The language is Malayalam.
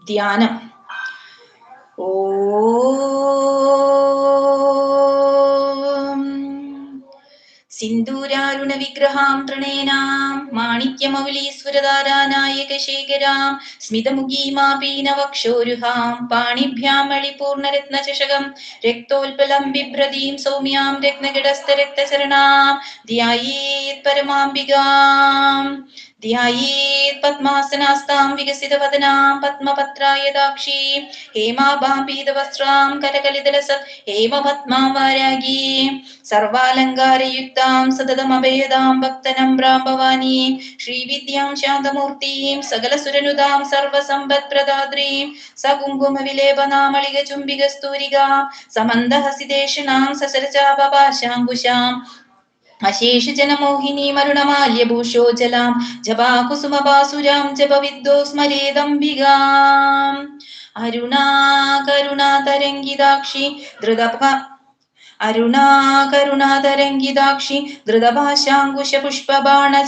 ധ്യാനം. സിന്ദൂരാരുണ വിഗ്രഹാം തൃണേനാം മാണിക്യമൗലീസ്വരധാരാനായകശേഖരാം സ്മിതമുഖീമാപീനവക്ഷോരുഹാം പാണിഭ്യാം മണിപൂർണരത്നചഷകം രക്തോൽപലം ബിഭ്രതീം സൗമ്യാം രത്നഗടസ്ഥരക്തചരണാം ധ്യായേത് പരമാംബികാം ധ്യായേത് പദ്മാസനാസ്താം വികസിതവദനാം പത്മപത്രായതാക്ഷീം ഹേമാഭാം പീതവസ്ത്രാം കരകലിതലസത് ഹേമപത്മാം വാരാഗീം സർവാലങ്കാരയുക്താം സതതമഭയദാം ഭക്തനമ്രാം ഭവാനീം ശ്രീവിദ്യാം ശാന്തമൂർത്തിം സകലസുരനുതാം സർവസമ്പത്പ്രദാദ്രീം സകുങ്കുമവിലേപനാമളികചുംബികസ്തൂരികാം സമന്തഹസിതേഷണാം സസരചാപപാശാങ്കുശാം അശേഷജനമോഹിനീമരുണമാല്യഭൂഷോജലാം ജപാകുസുമപാസുരാം ജപവിദ്വോ സ്മരേദംബികാം അരുണാകരുണാതരംഗിതാക്ഷി ധൃതഭാഷാങ്കുശ പുഷ്പബാണ